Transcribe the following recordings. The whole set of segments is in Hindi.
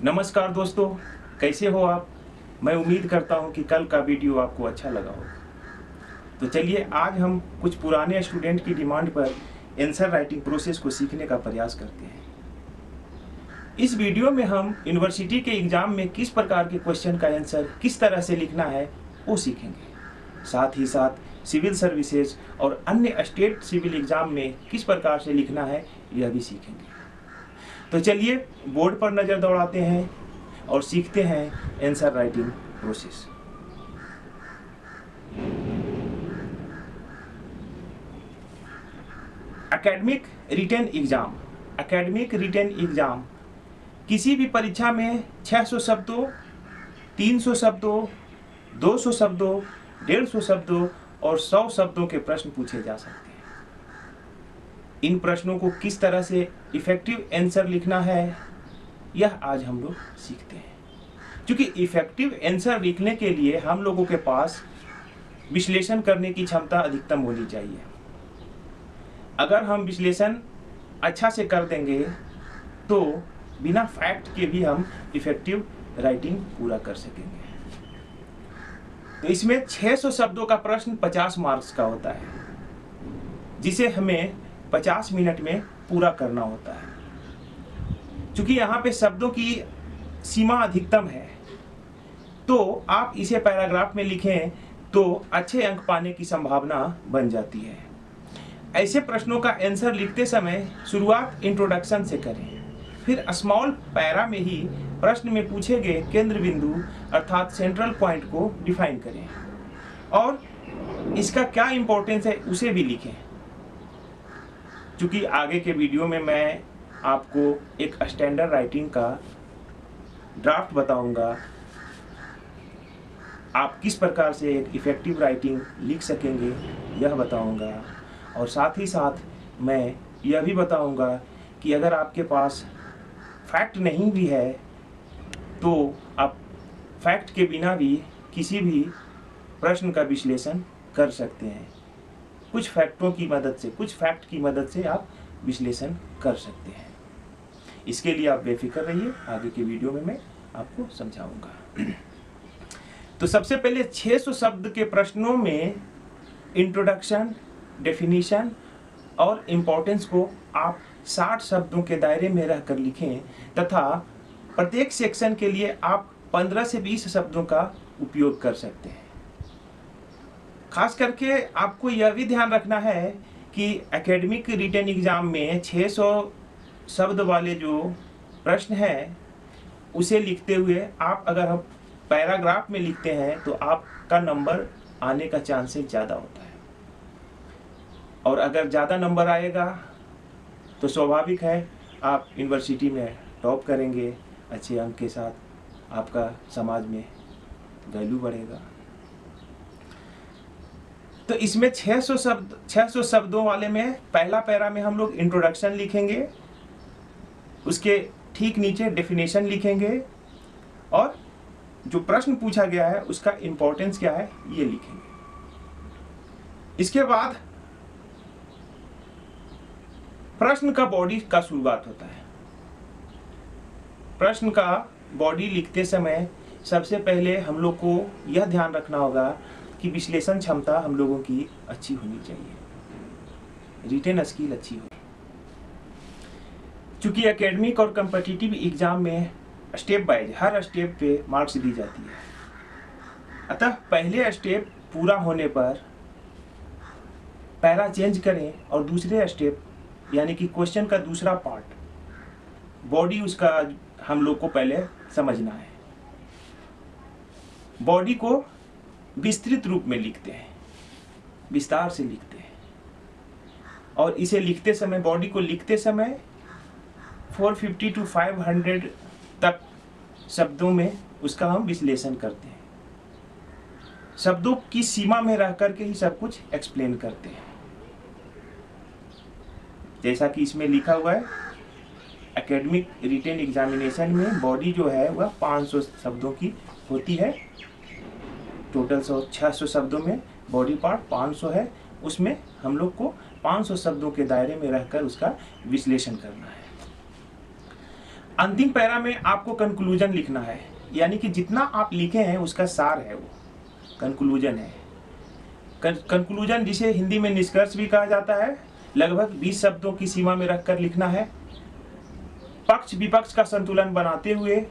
नमस्कार दोस्तों, कैसे हो आप। मैं उम्मीद करता हूं कि कल का वीडियो आपको अच्छा लगा हो। तो चलिए आज हम कुछ पुराने स्टूडेंट की डिमांड पर आंसर राइटिंग प्रोसेस को सीखने का प्रयास करते हैं। इस वीडियो में हम यूनिवर्सिटी के एग्जाम में किस प्रकार के क्वेश्चन का आंसर किस तरह से लिखना है वो सीखेंगे। साथ ही साथ सिविल सर्विसेज और अन्य स्टेट सिविल एग्जाम में किस प्रकार से लिखना है यह भी सीखेंगे। तो चलिए बोर्ड पर नज़र दौड़ाते हैं और सीखते हैं answer writing process. Academic written exam किसी भी परीक्षा में 600 शब्दों, 300 शब्दों, 200 शब्दों, 150 शब्दों और 100 शब्दों के प्रश्न पूछे जा सकते हैं। इन प्रश्नों को किस तरह से इफेक्टिव आंसर लिखना है यह आज हम लोग सीखते हैं। क्योंकि इफेक्टिव आंसर लिखने के लिए हम लोगों के पास विश्लेषण करने की क्षमता अधिकतम होनी चाहिए। अगर हम विश्लेषण अच्छा से कर देंगे तो बिना फैक्ट के भी हम इफेक्टिव राइटिंग पूरा कर सकेंगे। तो इसमें 600 शब्दों का प्रश्न 50 मार्क्स का होता है, जिसे हमें 50 मिनट में पूरा करना होता है। क्योंकि यहाँ पे शब्दों की सीमा अधिकतम है, तो आप इसे पैराग्राफ में लिखें तो अच्छे अंक पाने की संभावना बन जाती है। ऐसे प्रश्नों का आंसर लिखते समय शुरुआत इंट्रोडक्शन से करें, फिर स्मॉल पैरा में ही प्रश्न में पूछे गए केंद्र बिंदु अर्थात सेंट्रल पॉइंट को डिफाइन करें और इसका क्या इंपॉर्टेंस है उसे भी लिखें। क्योंकि आगे के वीडियो में मैं आपको एक स्टैंडर्ड राइटिंग का ड्राफ्ट बताऊंगा, आप किस प्रकार से एक इफेक्टिव राइटिंग लिख सकेंगे यह बताऊंगा। और साथ ही साथ मैं यह भी बताऊंगा कि अगर आपके पास फैक्ट नहीं भी है तो आप फैक्ट के बिना भी किसी भी प्रश्न का विश्लेषण कर सकते हैं। कुछ फैक्टों की मदद से, कुछ फैक्ट की मदद से आप विश्लेषण कर सकते हैं। इसके लिए आप बेफिक्र रहिए, आगे के वीडियो में मैं आपको समझाऊंगा। तो सबसे पहले 600 शब्द के प्रश्नों में इंट्रोडक्शन, डेफिनेशन और इम्पोर्टेंस को आप 60 शब्दों के दायरे में रहकर लिखें तथा प्रत्येक सेक्शन के लिए आप 15 से 20 शब्दों का उपयोग कर सकते हैं। खास करके आपको यह भी ध्यान रखना है कि एकेडमिक रिटन एग्जाम में 600 शब्द वाले जो प्रश्न हैं उसे लिखते हुए आप अगर हम पैराग्राफ में लिखते हैं तो आपका नंबर आने का चांसेस ज़्यादा होता है। और अगर ज़्यादा नंबर आएगा तो स्वाभाविक है आप यूनिवर्सिटी में टॉप करेंगे, अच्छे अंक के साथ आपका समाज में वैल्यू बढ़ेगा। तो इसमें 600 शब्दों वाले में पहला पैरा में हम लोग इंट्रोडक्शन लिखेंगे, उसके ठीक नीचे डेफिनेशन लिखेंगे और जो प्रश्न पूछा गया है उसका इंपॉर्टेंस क्या है ये लिखेंगे। इसके बाद प्रश्न का बॉडी का शुरुआत होता है। प्रश्न का बॉडी लिखते समय सबसे पहले हम लोग को यह ध्यान रखना होगा कि विश्लेषण क्षमता हम लोगों की अच्छी होनी चाहिए, रिटेन स्किल अच्छी हो। क्योंकि एकेडमिक और कॉम्पिटिटिव एग्जाम में स्टेप वाइज हर स्टेप पे मार्क्स दी जाती है, अतः पहले स्टेप पूरा होने पर पैरा चेंज करें और दूसरे स्टेप यानी कि क्वेश्चन का दूसरा पार्ट बॉडी उसका हम लोग को पहले समझना है। बॉडी को विस्तृत रूप में लिखते हैं, विस्तार से लिखते हैं और इसे लिखते समय, बॉडी को लिखते समय 450 to 500 तक शब्दों में उसका हम विश्लेषण करते हैं। शब्दों की सीमा में रह करके ही सब कुछ एक्सप्लेन करते हैं। जैसा कि इसमें लिखा हुआ है, एकेडमिक रिटन एग्जामिनेशन में बॉडी जो है वह 500 शब्दों की होती है। टोटल 600 शब्दों में बॉडी पार्ट 500 है, उसमें हम लोग को 500 शब्दों के दायरे में रहकर उसका विश्लेषण करना है। अंतिम पैरा में आपको कंक्लूजन लिखना है, यानी कि जितना आप लिखे हैं उसका सार है, वो कंक्लूजन है। कंक्लूजन जिसे हिंदी में निष्कर्ष भी कहा जाता है, लगभग 20 शब्दों की सीमा में रखकर लिखना है। पक्ष विपक्ष का संतुलन बनाते हुए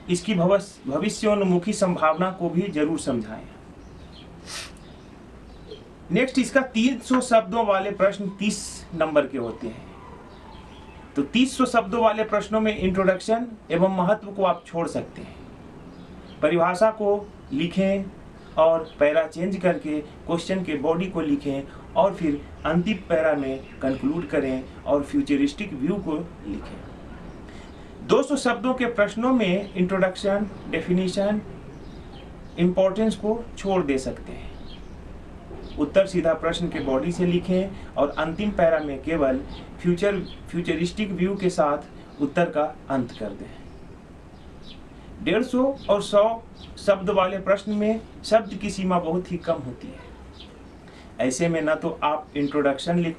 इसकी भविष्योन्मुखी संभावना को भी जरूर समझाएं। नेक्स्ट, इसका 300 शब्दों वाले प्रश्न 30 नंबर के होते हैं। तो 300 शब्दों वाले प्रश्नों में इंट्रोडक्शन एवं महत्व को आप छोड़ सकते हैं, परिभाषा को लिखें और पैरा चेंज करके क्वेश्चन के बॉडी को लिखें और फिर अंतिम पैरा में कंक्लूड करें और फ्यूचरिस्टिक व्यू को लिखें। 200 शब्दों के प्रश्नों में इंट्रोडक्शन, डेफिनेशन, इंपॉर्टेंस को छोड़ दे सकते हैं। उत्तर सीधा प्रश्न के बॉडी से लिखें और अंतिम पैरा में केवल फ्यूचरिस्टिक व्यू के साथ उत्तर का अंत कर दें। 150 और 100 शब्द वाले प्रश्न में शब्द की सीमा बहुत ही कम होती है। ऐसे में ना तो आप इंट्रोडक्शन लिख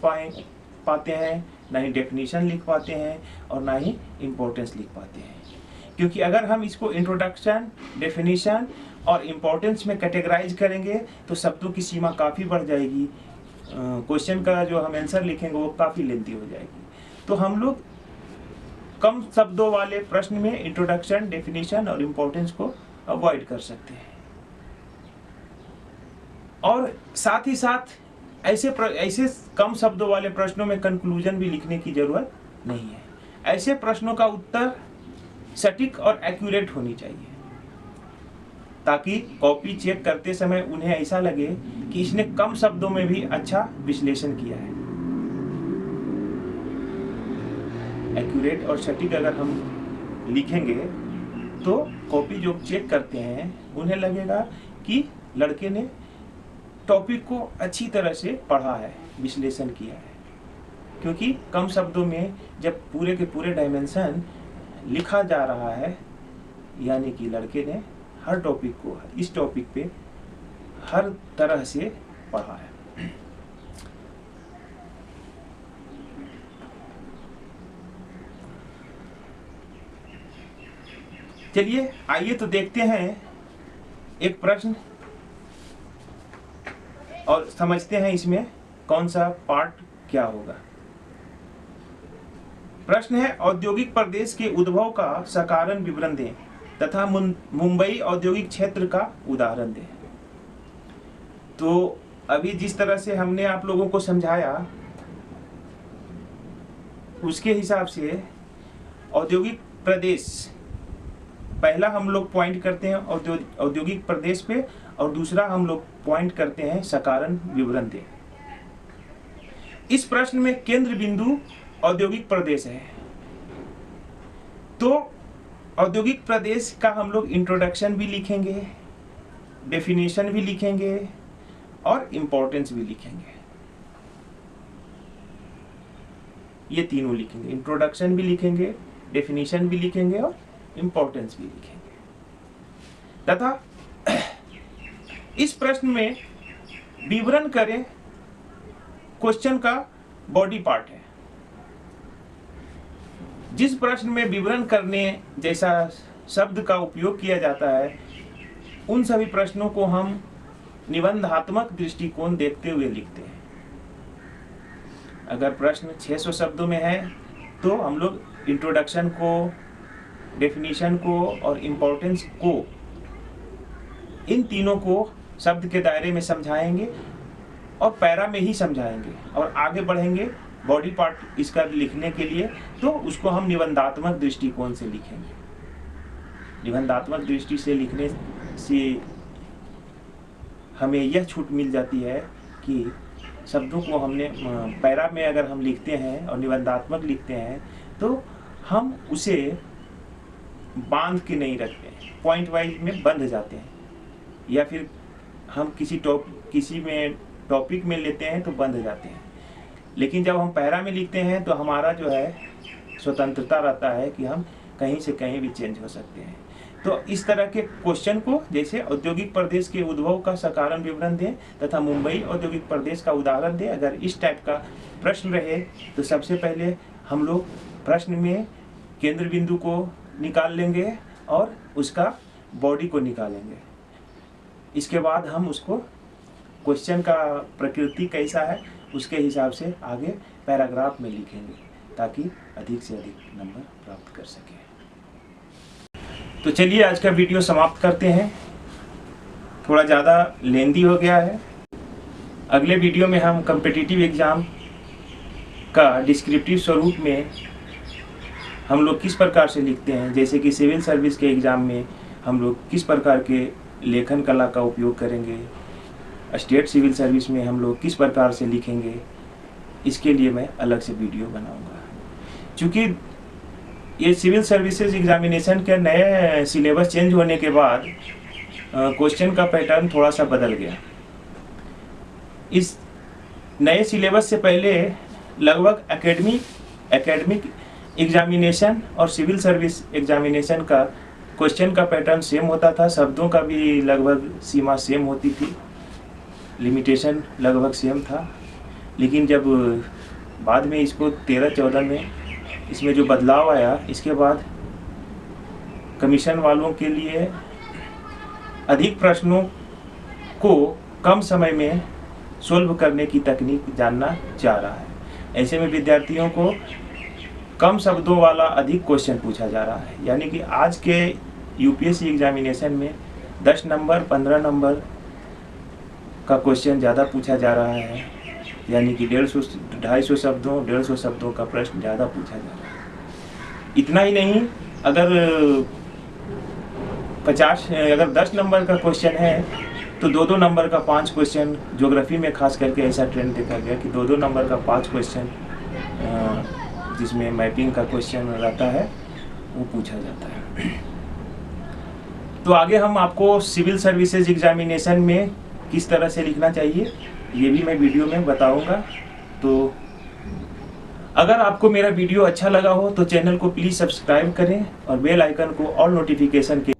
पाते हैं, ना ही डेफिनेशन लिख पाते हैं और ना ही इम्पोर्टेंस लिख पाते हैं, क्योंकि अगर हम इसको इंट्रोडक्शन, डेफिनेशन और इम्पोर्टेंस में कैटेगराइज करेंगे तो शब्दों की सीमा काफ़ी बढ़ जाएगी। क्वेश्चन का जो हम आंसर लिखेंगे वो काफ़ी लेंथी हो जाएगी। तो हम लोग कम शब्दों वाले प्रश्न में इंट्रोडक्शन, डेफिनेशन और इम्पोर्टेंस को अवॉइड कर सकते हैं। और साथ ही साथ ऐसे कम शब्दों वाले प्रश्नों में कंक्लूजन भी लिखने की जरूरत नहीं है। ऐसे प्रश्नों का उत्तर सटीक और एक्यूरेट होनी चाहिए, ताकि कॉपी चेक करते समय उन्हें ऐसा लगे कि इसने कम शब्दों में भी अच्छा विश्लेषण किया है। एक्यूरेट और सटीक अगर हम लिखेंगे तो कॉपी जो चेक करते हैं उन्हें लगेगा कि लड़के ने टॉपिक को अच्छी तरह से पढ़ा है, विश्लेषण किया है। क्योंकि कम शब्दों में जब पूरे के पूरे डायमेंशन लिखा जा रहा है, यानी कि लड़के ने हर टॉपिक को, इस टॉपिक पे हर तरह से पढ़ा है। चलिए आइए तो देखते हैं एक प्रश्न और समझते हैं इसमें कौन सा पार्ट क्या होगा। प्रश्न है, औद्योगिक प्रदेश के उद्भव का सकारण विवरण दें तथा मुंबई औद्योगिक क्षेत्र का उदाहरण दें। तो अभी जिस तरह से हमने आप लोगों को समझाया उसके हिसाब से औद्योगिक प्रदेश, पहला हम लोग पॉइंट करते हैं औद्योगिक प्रदेश पे और दूसरा हम लोग पॉइंट करते हैं सकारण विवरण दें। इस प्रश्न में केंद्र बिंदु औद्योगिक प्रदेश है, तो औद्योगिक प्रदेश का हम लोग इंट्रोडक्शन भी लिखेंगे, डेफिनेशन भी लिखेंगे और इम्पोर्टेंस भी लिखेंगे। ये तीनों लिखेंगे, इंट्रोडक्शन भी लिखेंगे, डेफिनेशन भी लिखेंगे और इम्पोर्टेंस भी लिखेंगे। तथा इस प्रश्न में विवरण करें क्वेश्चन का बॉडी पार्ट है। जिस प्रश्न में विवरण करने जैसा शब्द का उपयोग किया जाता है उन सभी प्रश्नों को हम निबंधात्मक दृष्टिकोण देखते हुए लिखते हैं। अगर प्रश्न 600 शब्दों में है तो हम लोग इंट्रोडक्शन को, डेफिनेशन को और इम्पोर्टेंस को, इन तीनों को शब्द के दायरे में समझाएंगे और पैरा में ही समझाएंगे और आगे बढ़ेंगे बॉडी पार्ट इसका लिखने के लिए, तो उसको हम निबंधात्मक दृष्टिकोण से लिखेंगे। निबंधात्मक दृष्टि से लिखने से हमें यह छूट मिल जाती है कि शब्दों को हमने पैरा में अगर हम लिखते हैं और निबंधात्मक लिखते हैं तो हम उसे बांध के नहीं रखते, पॉइंट वाइज में बंध जाते हैं, या फिर हम किसी में टॉपिक में लेते हैं तो बंध जाते हैं। लेकिन जब हम पैरा में लिखते हैं तो हमारा जो है स्वतंत्रता रहता है कि हम कहीं से कहीं भी चेंज हो सकते हैं। तो इस तरह के क्वेश्चन को, जैसे औद्योगिक प्रदेश के उद्भव का सकारण विवरण दें तथा मुंबई औद्योगिक प्रदेश का उदाहरण दें, अगर इस टाइप का प्रश्न रहे तो सबसे पहले हम लोग प्रश्न में केंद्र बिंदु को निकाल लेंगे और उसका बॉडी को निकालेंगे। इसके बाद हम उसको क्वेश्चन का प्रकृति कैसा है उसके हिसाब से आगे पैराग्राफ में लिखेंगे ताकि अधिक से अधिक नंबर प्राप्त कर सकें। तो चलिए आज का वीडियो समाप्त करते हैं, थोड़ा ज़्यादा लेंदी हो गया है। अगले वीडियो में हम कॉम्पिटिटिव एग्ज़ाम का डिस्क्रिप्टिव स्वरूप में हम लोग किस प्रकार से लिखते हैं, जैसे कि सिविल सर्विस के एग्ज़ाम में हम लोग किस प्रकार के लेखन कला का उपयोग करेंगे, स्टेट सिविल सर्विस में हम लोग किस प्रकार से लिखेंगे, इसके लिए मैं अलग से वीडियो बनाऊंगा। क्योंकि ये सिविल सर्विसेज एग्जामिनेशन के नए सिलेबस चेंज होने के बाद क्वेश्चन का पैटर्न थोड़ा सा बदल गया। इस नए सिलेबस से पहले लगभग एकेडमिक एग्जामिनेशन और सिविल सर्विस एग्जामिनेशन का क्वेश्चन का पैटर्न सेम होता था, शब्दों का भी लगभग सीमा सेम होती थी, लिमिटेशन लगभग सेम था। लेकिन जब बाद में इसको 13-14 में इसमें जो बदलाव आया, इसके बाद कमीशन वालों के लिए अधिक प्रश्नों को कम समय में सोल्व करने की तकनीक जानना चाह रहा है। ऐसे में विद्यार्थियों को कम शब्दों वाला अधिक क्वेश्चन पूछा जा रहा है। यानी कि आज के यूपीएससी एग्जामिनेशन में 10 नंबर 15 नंबर का क्वेश्चन ज़्यादा पूछा जा रहा है, यानी कि 150 शब्दों 150 शब्दों का प्रश्न ज़्यादा पूछा जा रहा है। इतना ही नहीं, अगर 10 नंबर का क्वेश्चन है तो 2-2 नंबर का 5 क्वेश्चन, ज्योग्राफी में खास करके ऐसा ट्रेंड देखा गया कि 2-2 नंबर का 5 क्वेश्चन जिसमें मैपिंग का क्वेश्चन रहता है वो पूछा जाता है। तो आगे हम आपको सिविल सर्विसेज एग्जामिनेशन में किस तरह से लिखना चाहिए ये भी मैं वीडियो में बताऊंगा। तो अगर आपको मेरा वीडियो अच्छा लगा हो तो चैनल को प्लीज़ सब्सक्राइब करें और बेल आइकन को ऑल नोटिफिकेशन के